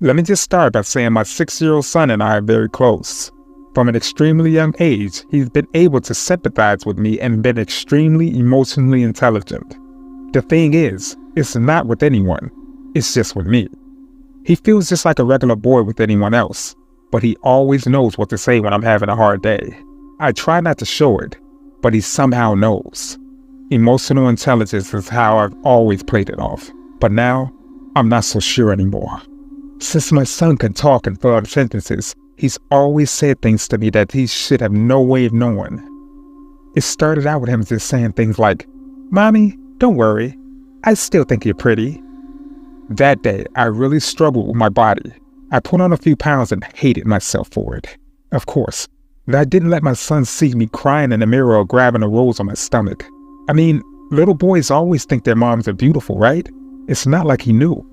Let me just start by saying my 6-year-old son and I are very close. From an extremely young age, he's been able to sympathize with me and been extremely emotionally intelligent. The thing is, it's not with anyone, it's just with me. He feels just like a regular boy with anyone else, but he always knows what to say when I'm having a hard day. I try not to show it, but he somehow knows. Emotional intelligence is how I've always played it off, but now, I'm not so sure anymore. Since my son can talk and fill out sentences, he's always said things to me that he should have no way of knowing. It started out with him just saying things like, "Mommy, don't worry, I still think you're pretty." That day, I really struggled with my body. I put on a few pounds and hated myself for it. Of course, I didn't let my son see me crying in the mirror or grabbing a rose on my stomach. I mean, little boys always think their moms are beautiful, right? It's not like he knew.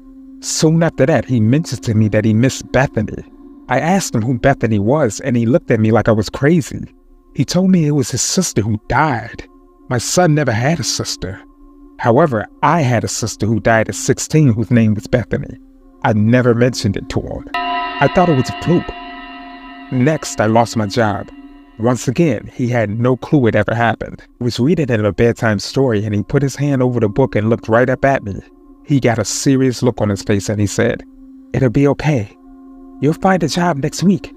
Soon after that, he mentioned to me that he missed Bethany. I asked him who Bethany was, and he looked at me like I was crazy. He told me it was his sister who died. My son never had a sister. However, I had a sister who died at 16 whose name was Bethany. I never mentioned it to him. I thought it was a fluke. Next, I lost my job. Once again, he had no clue it ever happened. I was reading it in a bedtime story, and he put his hand over the book and looked right up at me. He got a serious look on his face and he said, "It'll be okay. You'll find a job next week.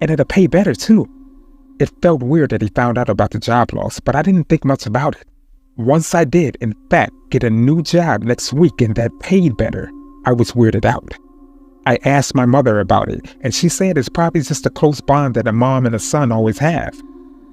And it'll pay better too." It felt weird that he found out about the job loss, but I didn't think much about it. Once I did, in fact, get a new job next week and that paid better, I was weirded out. I asked my mother about it, and she said it's probably just a close bond that a mom and a son always have.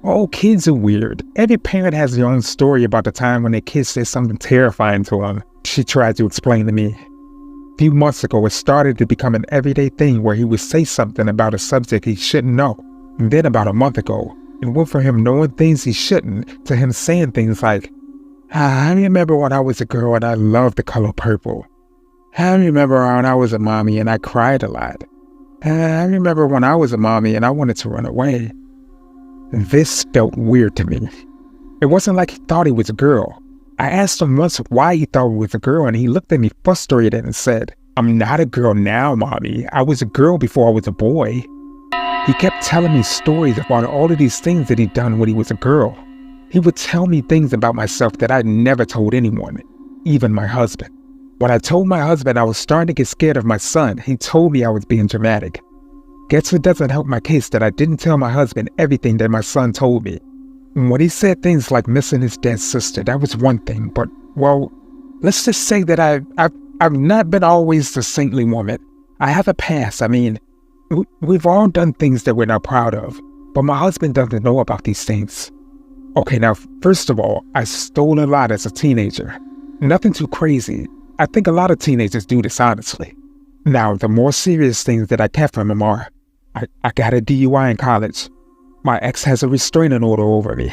All kids are weird. Every parent has their own story about the time when their kid said something terrifying to them, she tried to explain to me. A few months ago, it started to become an everyday thing where he would say something about a subject he shouldn't know. And then about a month ago, it went from him knowing things he shouldn't to him saying things like, "I remember when I was a girl and I loved the color purple. I remember when I was a mommy and I cried a lot. I remember when I was a mommy and I wanted to run away." This felt weird to me. It wasn't like he thought he was a girl. I asked him once why he thought he was a girl, and he looked at me frustrated and said, "I'm not a girl now, Mommy. I was a girl before I was a boy." He kept telling me stories about all of these things that he'd done when he was a girl. He would tell me things about myself that I'd never told anyone, even my husband. When I told my husband I was starting to get scared of my son, he told me I was being dramatic. Guess it doesn't help my case that I didn't tell my husband everything that my son told me. When he said things like missing his dead sister, that was one thing, but, well, let's just say that I've not been always the saintly woman. I have a past. I mean, we've all done things that we're not proud of, but my husband doesn't know about these things. Okay, now, first of all, I stole a lot as a teenager. Nothing too crazy. I think a lot of teenagers do this, honestly. Now, the more serious things that I kept from him are, I got a DUI in college. My ex has a restraining order over me.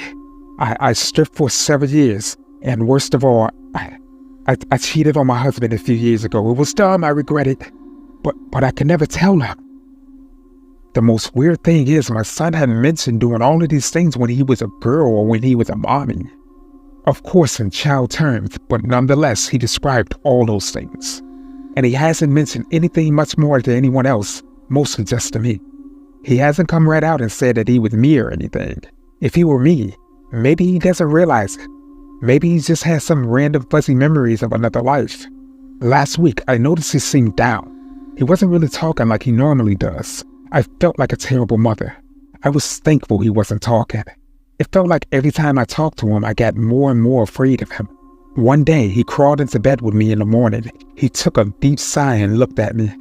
I stripped for several years, and worst of all, I cheated on my husband a few years ago. It was dumb, I regret it, but I could never tell him. The most weird thing is my son hadn't mentioned doing all of these things when he was a girl or when he was a mommy. Of course in child terms, but nonetheless he described all those things. And he hasn't mentioned anything much more to anyone else, mostly just to me. He hasn't come right out and said that he was me or anything. If he were me, maybe he doesn't realize it. Maybe he just has some random fuzzy memories of another life. Last week, I noticed he seemed down. He wasn't really talking like he normally does. I felt like a terrible mother. I was thankful he wasn't talking. It felt like every time I talked to him, I got more and more afraid of him. One day, he crawled into bed with me in the morning. He took a deep sigh and looked at me.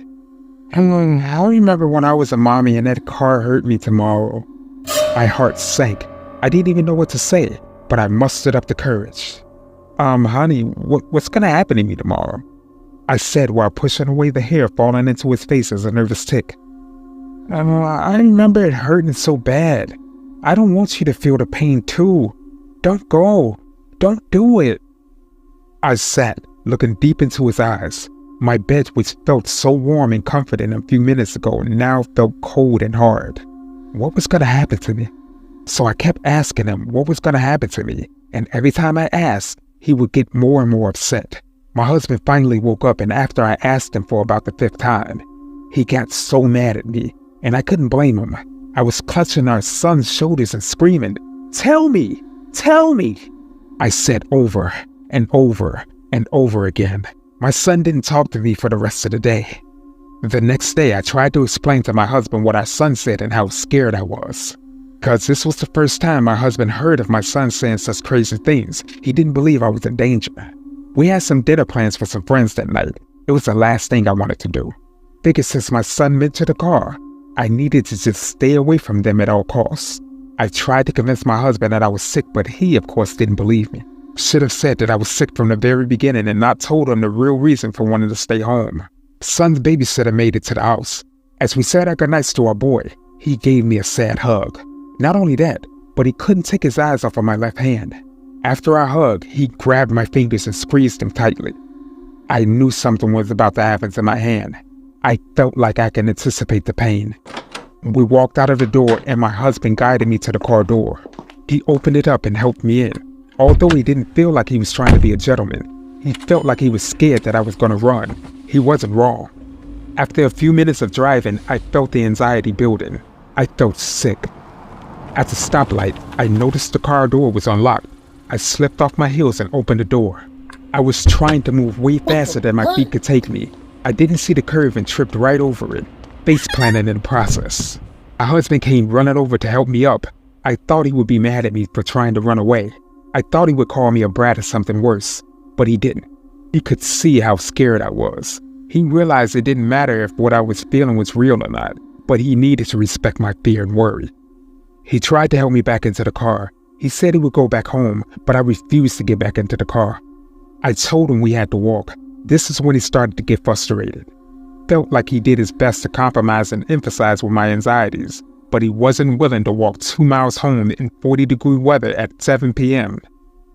"I remember when I was a mommy and that car hurt me tomorrow." My heart sank. I didn't even know what to say, but I mustered up the courage. Honey, what's gonna happen to me tomorrow?" I said while pushing away the hair falling into his face as a nervous tick. I remember it hurting so bad. I don't want you to feel the pain too. Don't go. Don't do it." I sat, looking deep into his eyes. My bed, which felt so warm and comforting a few minutes ago, now felt cold and hard. What was going to happen to me? So I kept asking him what was going to happen to me, and every time I asked, he would get more and more upset. My husband finally woke up, and after I asked him for about the 5th time, He got so mad at me, and I couldn't blame him. I was clutching our son's shoulders and screaming, "Tell me! Tell me!" I said over and over and over again. My son didn't talk to me for the rest of the day. The next day, I tried to explain to my husband what our son said and how scared I was. Because this was the first time my husband heard of my son saying such crazy things. He didn't believe I was in danger. We had some dinner plans for some friends that night. It was the last thing I wanted to do. Figured since my son mentioned the car, I needed to just stay away from them at all costs. I tried to convince my husband that I was sick, but he, of course, didn't believe me. Should have said that I was sick from the very beginning and not told him the real reason for wanting to stay home. Son's babysitter made it to the house. As we said our goodnights to our boy, he gave me a sad hug. Not only that, but he couldn't take his eyes off of my left hand. After our hug, he grabbed my fingers and squeezed them tightly. I knew something was about to happen to my hand. I felt like I could anticipate the pain. We walked out of the door and my husband guided me to the car door. He opened it up and helped me in. Although he didn't feel like he was trying to be a gentleman, he felt like he was scared that I was going to run. He wasn't wrong. After a few minutes of driving, I felt the anxiety building. I felt sick. At the stoplight, I noticed the car door was unlocked. I slipped off my heels and opened the door. I was trying to move way faster than my feet could take me. I didn't see the curve and tripped right over it, face planted in the process. My husband came running over to help me up. I thought he would be mad at me for trying to run away. I thought he would call me a brat or something worse, but he didn't. He could see how scared I was. He realized it didn't matter if what I was feeling was real or not, but he needed to respect my fear and worry. He tried to help me back into the car. He said he would go back home, but I refused to get back into the car. I told him we had to walk. This is when he started to get frustrated. Felt like he did his best to compromise and emphasize with my anxieties, but he wasn't willing to walk 2 miles home in 40-degree weather at 7 p.m.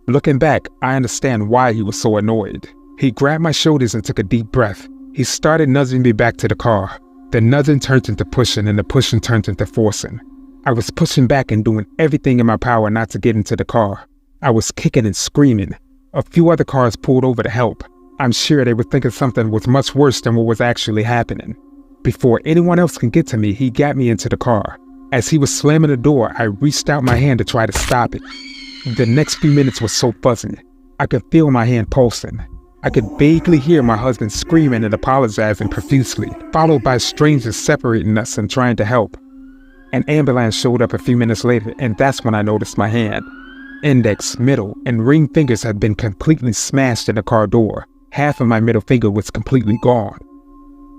Looking back, I understand why he was so annoyed. He grabbed my shoulders and took a deep breath. He started nudging me back to the car. The nudging turned into pushing and the pushing turned into forcing. I was pushing back and doing everything in my power not to get into the car. I was kicking and screaming. A few other cars pulled over to help. I'm sure they were thinking something was much worse than what was actually happening. Before anyone else can get to me, he got me into the car. As he was slamming the door, I reached out my hand to try to stop it. The next few minutes were so fuzzy. I could feel my hand pulsing. I could vaguely hear my husband screaming and apologizing profusely, followed by strangers separating us and trying to help. An ambulance showed up a few minutes later, and that's when I noticed my hand. Index, middle, and ring fingers had been completely smashed in the car door. Half of my middle finger was completely gone.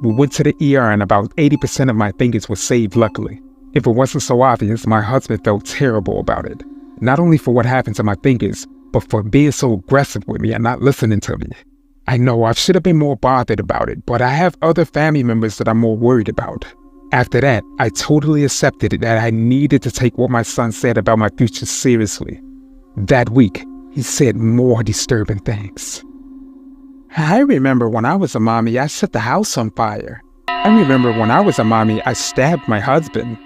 We went to the ER and about 80% of my fingers were saved luckily. If it wasn't so obvious, my husband felt terrible about it. Not only for what happened to my fingers, but for being so aggressive with me and not listening to me. I know I should have been more bothered about it, but I have other family members that I'm more worried about. After that, I totally accepted it that I needed to take what my son said about my future seriously. That week, he said more disturbing things. I remember when I was a mommy, I set the house on fire. I remember when I was a mommy, I stabbed my husband.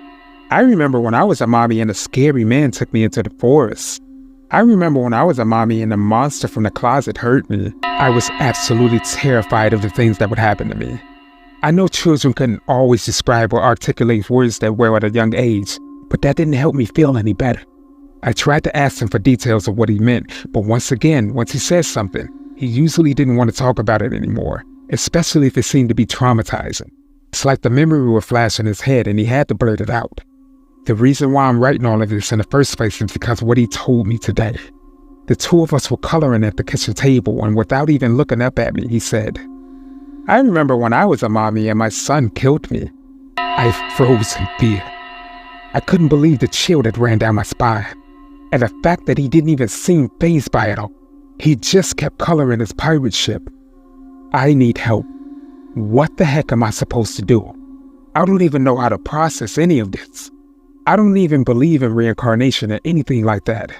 I remember when I was a mommy and a scary man took me into the forest. I remember when I was a mommy and a monster from the closet hurt me. I was absolutely terrified of the things that would happen to me. I know children couldn't always describe or articulate words that well at a young age, but that didn't help me feel any better. I tried to ask him for details of what he meant, but once he said something, he usually didn't want to talk about it anymore, especially if it seemed to be traumatizing. It's like the memory would flash in his head and he had to blurt it out. The reason why I'm writing all of this in the first place is because of what he told me today. The two of us were coloring at the kitchen table, and without even looking up at me, he said, I remember when I was a mommy and my son killed me. I froze in fear. I couldn't believe the chill that ran down my spine, and the fact that he didn't even seem fazed by it all. He just kept coloring his pirate ship. I need help. What the heck am I supposed to do? I don't even know how to process any of this. I don't even believe in reincarnation or anything like that.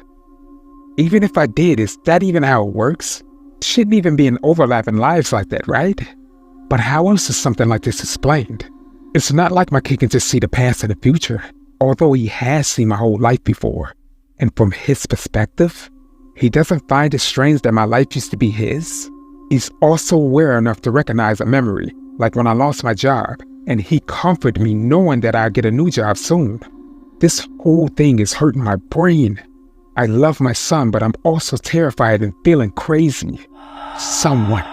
Even if I did, is that even how it works? Shouldn't even be an overlap in lives like that, right? But how else is something like this explained? It's not like my kid can just see the past and the future, although he has seen my whole life before. And from his perspective, he doesn't find it strange that my life used to be his. He's also aware enough to recognize a memory, like when I lost my job. and he comforted me knowing that I'd get a new job soon. This whole thing is hurting my brain. I love my son, but I'm also terrified and feeling crazy. Someone,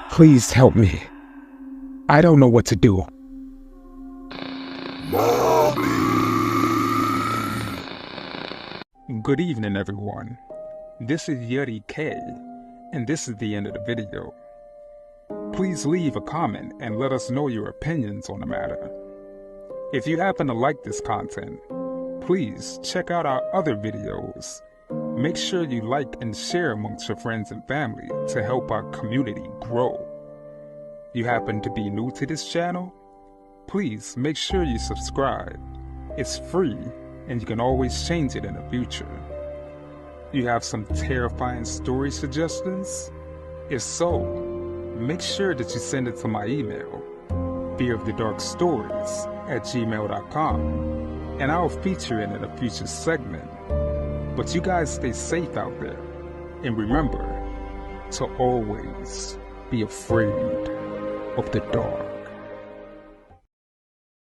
please help me. I don't know what to do. Good evening, everyone. This is Yuri K, and this is the end of the video. Please leave a comment and let us know your opinions on the matter. If you happen to like this content, please check out our other videos. Make sure you like and share amongst your friends and family to help our community grow. You happen to be new to this channel? Please make sure you subscribe. It's free and you can always change it in the future. You have some terrifying story suggestions? If so, make sure that you send it to my email, fearofthedarkstories@gmail.com, and I'll feature it in a future segment. But you guys stay safe out there, and remember to always be afraid of the dark.